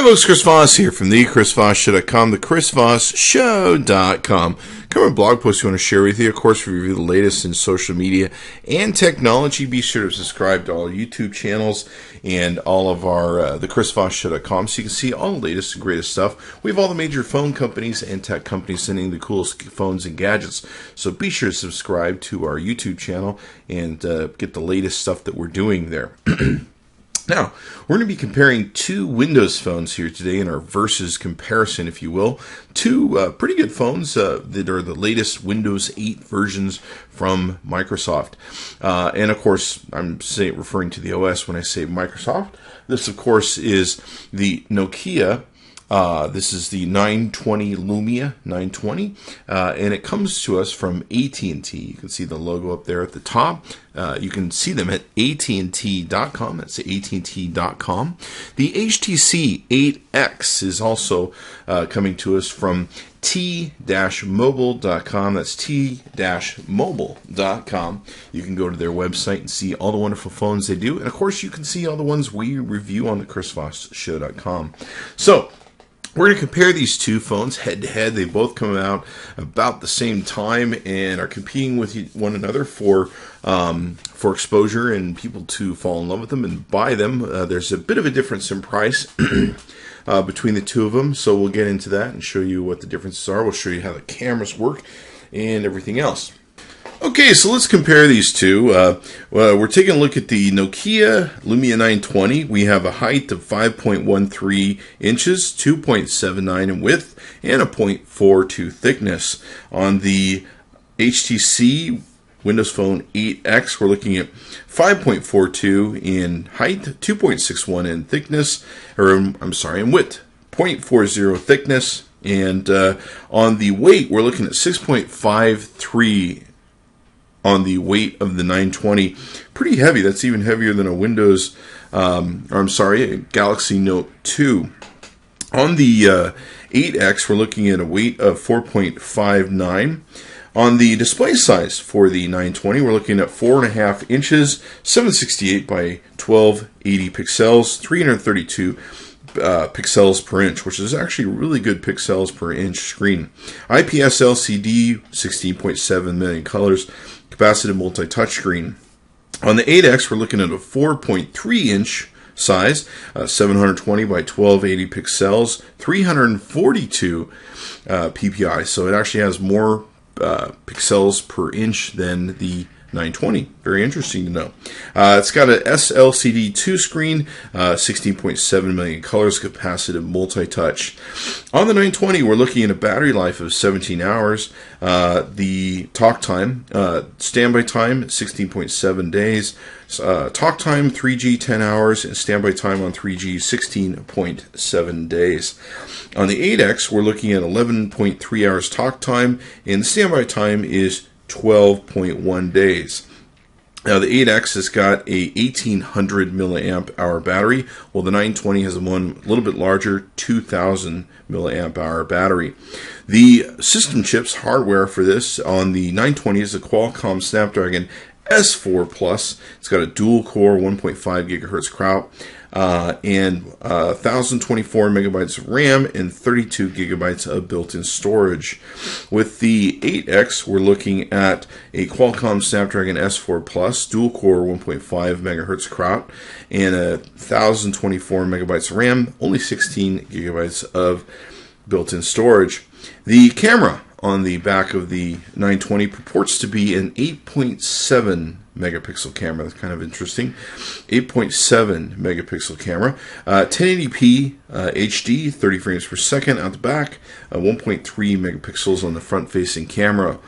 folks, Chris Voss here from the ChrisVossShow.com, the ChrisVossShow.com. Cover a blog post you want to share with you. Of course, we review the latest in social media and technology. Be sure to subscribe to all our YouTube channels and all of our the ChrisVossShow.com so you can see all the latest and greatest stuff. We have all the major phone companies and tech companies sending the coolest phones and gadgets. So be sure to subscribe to our YouTube channel and get the latest stuff that we're doing there. Now, we're going to be comparing two Windows phones here today in our versus comparison, if you will. Two pretty good phones that are the latest Windows 8 versions from Microsoft. And, of course, I'm referring to the OS when I say Microsoft. This, of course, is the Nokia. This is the 920 Lumia 920, and it comes to us from AT&T. You can see the logo up there at the top. You can see them at amzn.to. That's AT&T.com. The HTC 8X is also coming to us from t-mobile.com. That's t-mobile.com. You can go to their website and see all the wonderful phones they do. And, of course, you can see all the ones we review on the ChrisVossShow.com. So, we're going to compare these two phones head-to-head. They both come out about the same time and are competing with one another for exposure and people to fall in love with them and buy them. There's a bit of a difference in price between the two of them, so we'll get into that and show you what the differences are. We'll show you how the cameras work and everything else. Okay, so let's compare these two. We're taking a look at the Nokia Lumia 920. We have a height of 5.13 inches, 2.79 in width, and a 0.42 thickness. On the HTC Windows Phone 8X, we're looking at 5.42 in height, 2.61 in thickness, in width, 0.40 thickness, and on the weight, we're looking at 6.53 on the weight of the 920. Pretty heavy. That's even heavier than a a Galaxy Note 2. On the 8X, we're looking at a weight of 4.59. On the display size for the 920, we're looking at 4.5 inches, 768 by 1280 pixels, 332 pixels per inch, which is actually really good pixels per inch screen. IPS LCD, 16.7 million colors, capacitive multi-touch screen. On the 8X, we're looking at a 4.3 inch size, 720 by 1280 pixels, 342 ppi. So it actually has more pixels per inch than the 920. Very interesting to know. It's got an SLCD2 screen, 16.7 million colors, capacitive multi-touch. On the 920, we're looking at a battery life of 17 hours. The talk time, standby time, 16.7 days. Talk time, 3G, 10 hours, and standby time on 3G, 16.7 days. On the 8X, we're looking at 11.3 hours talk time, and the standby time is 12.1 days. Now the 8X has got a 1800 milliamp hour battery, while the 920 has one a little bit larger 2000 milliamp hour battery. The system chips hardware for this on the 920 is a Qualcomm Snapdragon S4 Plus. It's got a dual core 1.5 gigahertz crowd and 1024 megabytes of RAM and 32 gigabytes of built-in storage. With the 8X, we're looking at a Qualcomm Snapdragon S4 Plus, dual core 1.5 megahertz crowd, and 1024 megabytes of RAM, only 16 gigabytes of built-in storage. The camera on the back of the 920 purports to be an 8.7 megapixel camera. That's kind of interesting. 8.7 megapixel camera. 1080p HD, 30 frames per second out the back. 1.3 megapixels on the front-facing camera.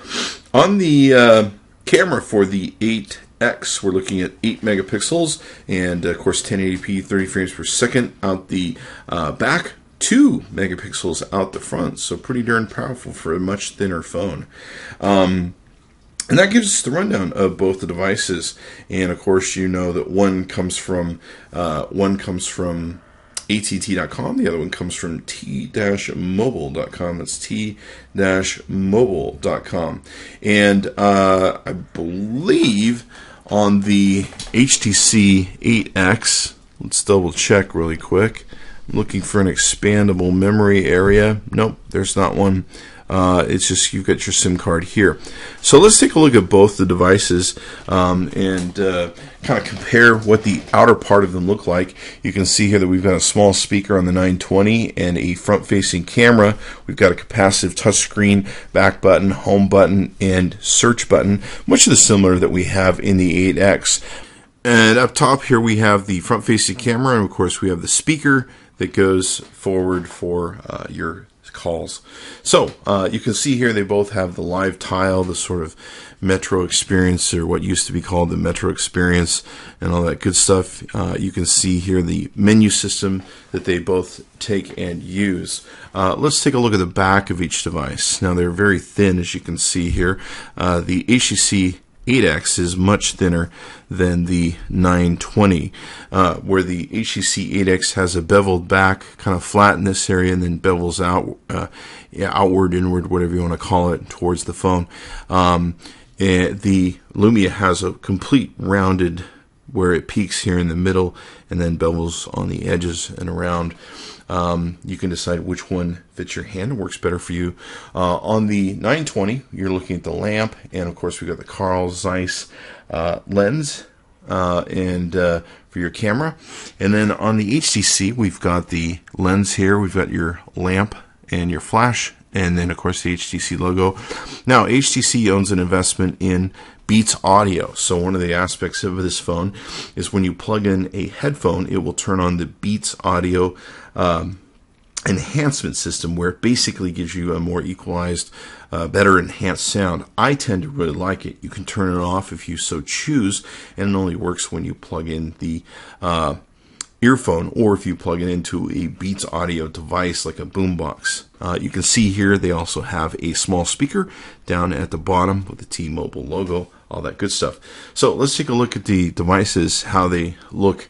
On the camera for the 8X, we're looking at 8 megapixels and, of course, 1080p, 30 frames per second out the back. 2 megapixels out the front, so pretty darn powerful for a much thinner phone. And that gives us the rundown of both the devices. And of course, you know that one comes from AT&T.com, the other one comes from t-mobile.com. That's t-mobile.com. And I believe on the HTC 8X, let's double check really quick. looking for an expandable memory area. Nope, there's not one. It's just you've got your SIM card here. So let's take a look at both the devices and kind of compare what the outer part of them look like. You can see here that we've got a small speaker on the 920 and a front-facing camera. We've got a capacitive touchscreen, back button, home button, and search button, much of the similar that we have in the 8X. And up top here we have the front-facing camera, and of course we have the speaker that goes forward for your calls. So you can see here they both have the live tile, the sort of Metro experience, or what used to be called the Metro experience, and all that good stuff. You can see here the menu system that they both take and use. Let's take a look at the back of each device. Now they're very thin, as you can see here. The HTC 8X is much thinner than the 920, where the HTC 8X has a beveled back, kind of flat in this area, and then bevels out, outward, inward, whatever you want to call it, towards the phone. The Lumia has a complete rounded, where it peaks here in the middle and then bevels on the edges and around. You can decide which one fits your hand and works better for you. On the 920, you're looking at the lamp, and of course we've got the Carl Zeiss lens and for your camera. And then on the HTC, we've got the lens here, we've got your lamp and your flash, and then of course the HTC logo. Now HTC owns an investment in Beats Audio. So one of the aspects of this phone is when you plug in a headphone, it will turn on the Beats Audio enhancement system, where it basically gives you a more equalized, better enhanced sound. I tend to really like it. You can turn it off if you so choose, and it only works when you plug in the earphone, or if you plug it into a Beats Audio device like a boombox. You can see here they also have a small speaker down at the bottom with the T-Mobile logo, all that good stuff. So let's take a look at the devices, how they look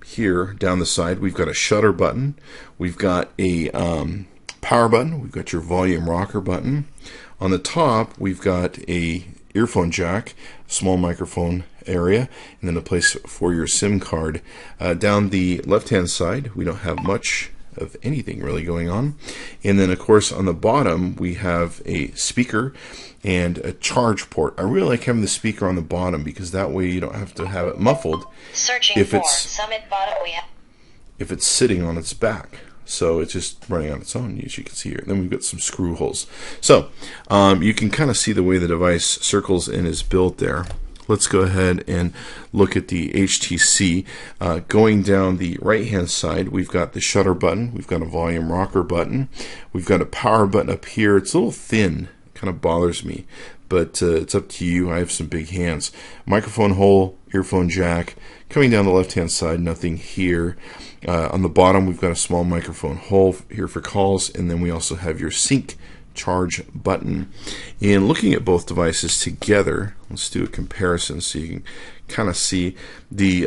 here down the side. We've got a shutter button, we've got a power button, we've got your volume rocker button. On the top we've got a earphone jack, small microphone area, and then a place for your SIM card. Down the left hand side we don't have much of anything really going on, and then of course on the bottom we have a speaker and a charge port. I really like having the speaker on the bottom because that way you don't have to have it muffled if it's sitting on its back. So it's just running on its own, as you can see here. Then we've got some screw holes. So you can kind of see the way the device circles and is built there. Let's go ahead and look at the HTC. Going down the right hand side, we've got the shutter button, we've got a volume rocker button, we've got a power button up here. It's a little thin, kind of bothers me, but it's up to you. I have some big hands. Microphone hole, earphone jack. Coming down the left hand side, nothing here. On the bottom we've got a small microphone hole here for calls, and then we also have your sync charge button. And looking at both devices together, let's do a comparison so you can kind of see the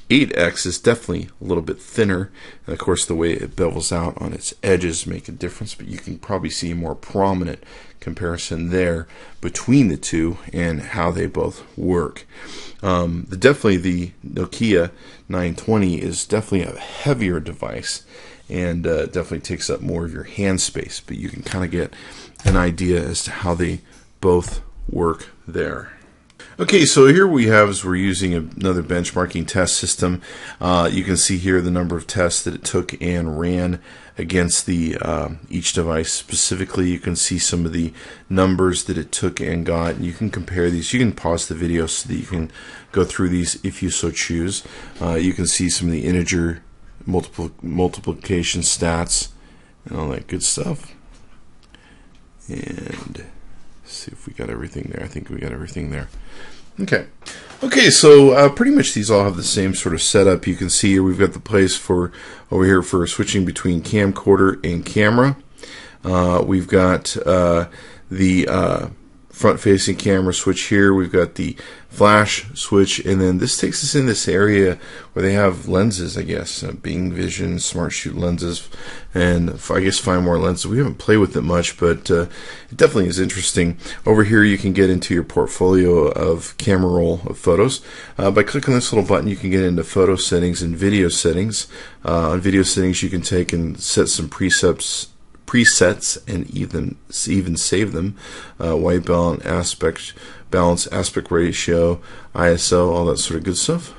8X is definitely a little bit thinner, and of course the way it bevels out on its edges make a difference, but you can probably see a more prominent comparison there between the two and how they both work. Definitely the Nokia 920 is definitely a heavier device, and definitely takes up more of your hand space, but you can kind of get an idea as to how they both work there. Okay, so here we're using another benchmarking test system. You can see here the number of tests that it took and ran against the each device. Specifically, you can see some of the numbers that it took and got, and you can compare these. You can pause the video so that you can go through these if you so choose. You can see some of the integer multiplication stats and all that good stuff. And see if we got everything there. I think we got everything there. Okay, so pretty much these all have the same sort of setup. You can see here we've got the place for over here for switching between camcorder and camera. We've got the front-facing camera switch here. We've got the flash switch, and then this takes us in this area where they have lenses, I guess, Bing Vision, Smart Shoot lenses, and I guess find more lenses. We haven't played with it much, but it definitely is interesting. Over here, you can get into your portfolio of camera roll of photos. By clicking this little button, you can get into photo settings and video settings. On video settings, you can take and set some presets and even save them. White balance, aspect ratio, ISO, all that sort of good stuff.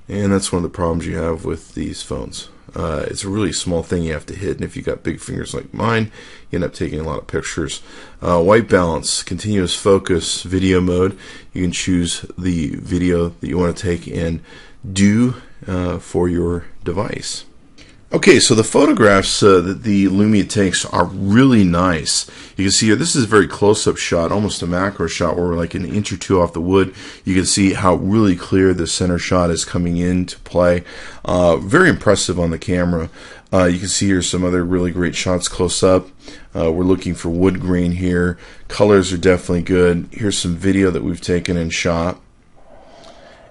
And that's one of the problems you have with these phones. It's a really small thing you have to hit, and if you got big fingers like mine, you end up taking a lot of pictures. White balance, continuous focus, video mode. You can choose the video that you want to take and do for your device. Okay, so the photographs that the Lumia takes are really nice. You can see here, this is a very close-up shot, almost a macro shot where we're like an inch or two off the wood. You can see how really clear the center shot is coming into play. Very impressive on the camera. You can see here some other really great shots close up. We're looking for wood grain here. Colors are definitely good. Here's some video that we've taken and shot.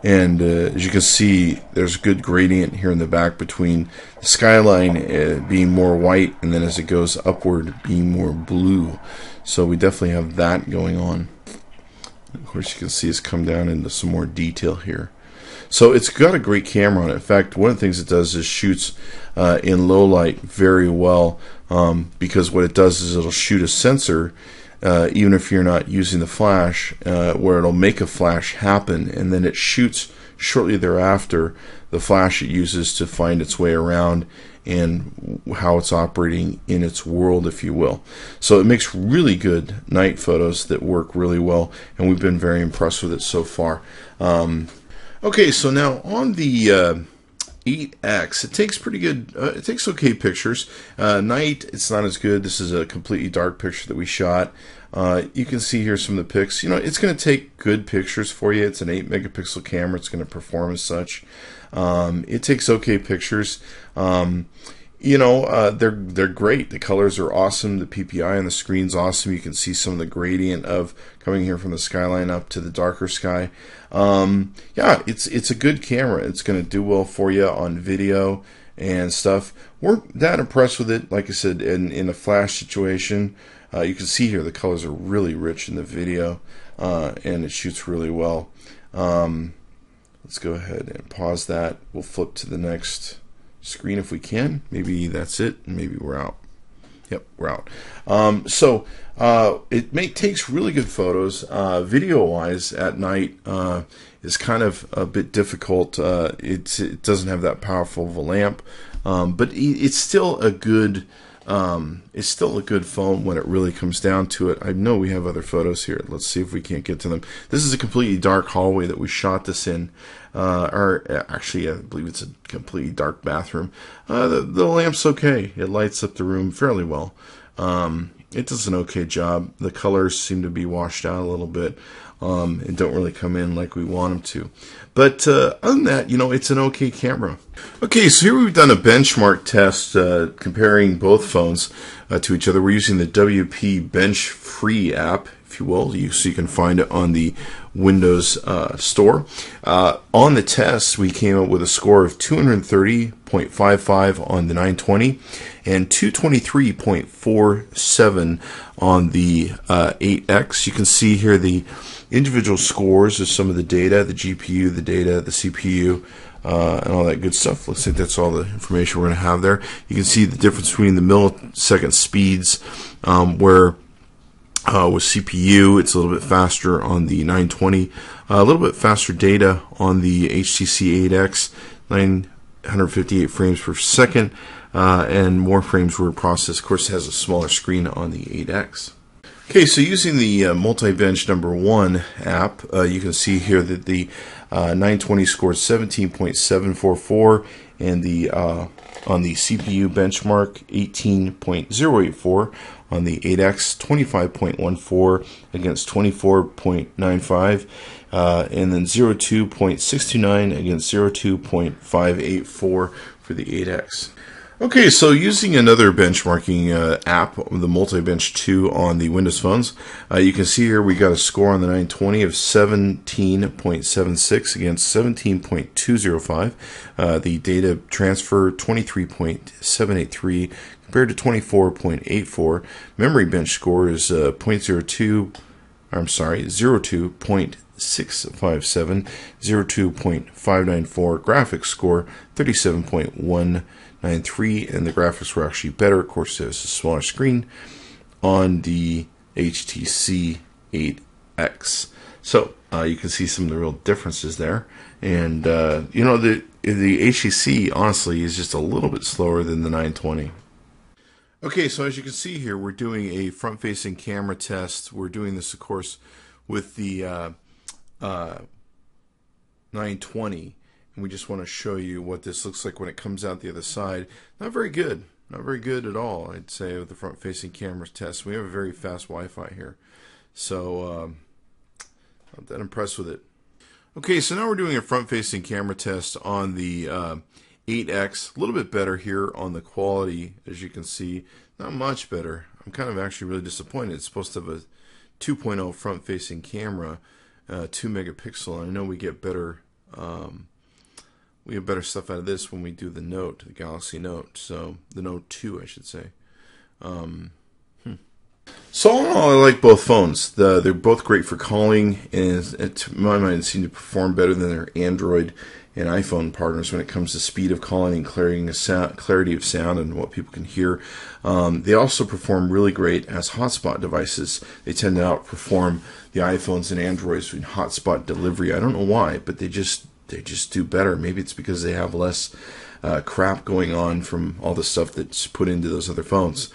And as you can see, there's a good gradient here in the back between the skyline being more white, and then as it goes upward being more blue. So we definitely have that going on. Of course, you can see it's come down into some more detail here. So it's got a great camera on it. In fact, one of the things it does is shoots in low light very well, because what it does is it'll shoot a sensor even if you're not using the flash, where it'll make a flash happen, and then it shoots shortly thereafter the flash it uses to find its way around and how it's operating in its world, if you will. So it makes really good night photos that work really well, and we've been very impressed with it so far. Okay, so now on the 8X, it takes pretty good, it takes okay pictures. Night, it's not as good. This is a completely dark picture that we shot. You can see here some of the pics. You know, it's going to take good pictures for you. It's an 8 megapixel camera. It's going to perform as such. It takes okay pictures. You know, they're great. The colors are awesome. The PPI on the screen's awesome. You can see some of the gradient of coming here from the skyline up to the darker sky. Yeah, it's a good camera. It's going to do well for you on video and stuff. We're that impressed with it. Like I said, in a flash situation, you can see here the colors are really rich in the video, and it shoots really well. Let's go ahead and pause that. We'll flip to the next screen if we can. Maybe that's it, and maybe we're out. Yep, we're out. It takes really good photos. Video-wise, at night is kind of a bit difficult. It doesn't have that powerful of a lamp, but it's still a good. It's still a good phone when it really comes down to it. I know we have other photos here. Let's see if we can't get to them. This is a completely dark hallway that we shot this in. Or actually, I believe it's a completely dark bathroom. The lamp's okay. It lights up the room fairly well. It does an okay job. The colors seem to be washed out a little bit, and don't really come in like we want them to. But other than that, you know, it's an okay camera. Okay, so here we've done a benchmark test comparing both phones to each other. We're using the WP Bench Free app, if you will, so you can find it on the Windows Store. On the test, we came up with a score of 230.55 on the 920 and 223.47 on the 8X. You can see here the individual scores of some of the data, the GPU, the data, the CPU, and all that good stuff. Looks like that's all the information we're going to have there. You can see the difference between the millisecond speeds, where with CPU, it's a little bit faster on the 920, a little bit faster data on the HTC 8X, 958 frames per second, and more frames were processed. Of course, it has a smaller screen on the 8X. Okay, so using the Multi-Bench number 1 app, you can see here that the 920 scored 17.744, and the on the CPU benchmark 18.084. On the 8X, 25.14 against 24.95, and then 02.629 against 02.584 for the 8X. Okay, so using another benchmarking app, the Multi-Bench 2 on the Windows phones, you can see here we got a score on the 920 of 17.76 against 17.205. The data transfer 23.783 compared to 24.84. Memory bench score is 0.02. 02.657, 02.594, graphics score 37.193, and the graphics were actually better. Of course, there's a smaller screen on the HTC 8X. So you can see some of the real differences there. And the HTC, honestly, is just a little bit slower than the 920. Okay, so as you can see here, we're doing a front-facing camera test. We're doing this, of course, with the 920, and we just want to show you what this looks like when it comes out the other side. Not very good. Not very good at all, I'd say, with the front-facing camera test. We have a very fast Wi-Fi here, so not that impressed with it. Okay, so now we're doing a front-facing camera test on the 8X, a little bit better here on the quality, as you can see. Not much better. I'm kind of actually really disappointed. It's supposed to have a 2.0 front-facing camera, 2 megapixel. And I know we get better stuff out of this when we do the Note, the Galaxy Note. So the Note 2, I should say. So all in all, I like both phones. They're both great for calling, and to my mind, seem to perform better than their Android and iPhone partners when it comes to speed of calling and clarity of sound and what people can hear. They also perform really great as hotspot devices. They tend to outperform the iPhones and Androids in hotspot delivery. I don't know why, but they just do better. Maybe it's because they have less crap going on from all the stuff that's put into those other phones.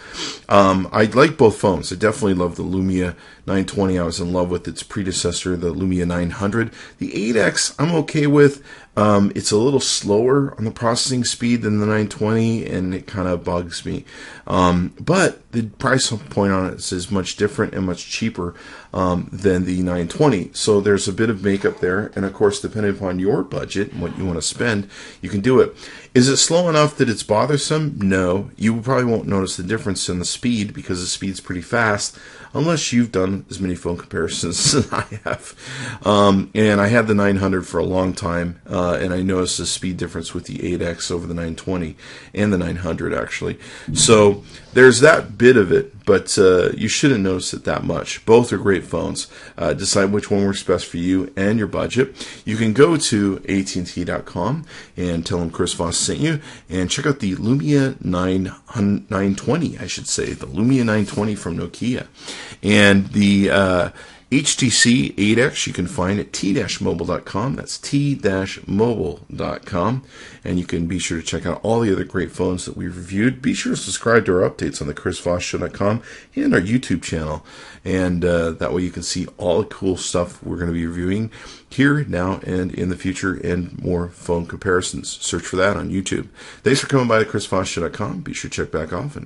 I like both phones. I definitely love the Lumia 920. I was in love with its predecessor, the Lumia 900. The 8X I'm okay with. It's a little slower on the processing speed than the 920, and it kind of bugs me. But the price point on it is much different and much cheaper than the 920. So there's a bit of makeup there, and of course, depending upon your budget and what you want to spend, you can do it. Is it slow enough that it's bothersome? No. You probably won't notice the difference in the speed because the speed's pretty fast, unless you've done as many phone comparisons as I have. And I had the 900 for a long time, and I noticed the speed difference with the 8X over the 920 and the 900, actually. So there's that bit of it, but you shouldn't notice it that much. Both are great phones. Decide which one works best for you and your budget. You can go to amzn.to and tell them Chris Voss sent you, and check out the Lumia 920, I should say, the Lumia 920 from Nokia. And the HTC 8X you can find at t-mobile.com. That's t-mobile.com. And you can be sure to check out all the other great phones that we've reviewed. Be sure to subscribe to our updates on the chrisvossshow.com and our YouTube channel. And that way you can see all the cool stuff we're going to be reviewing here, now, and in the future, and more phone comparisons. Search for that on YouTube. Thanks for coming by to chrisvossshow.com. Be sure to check back often.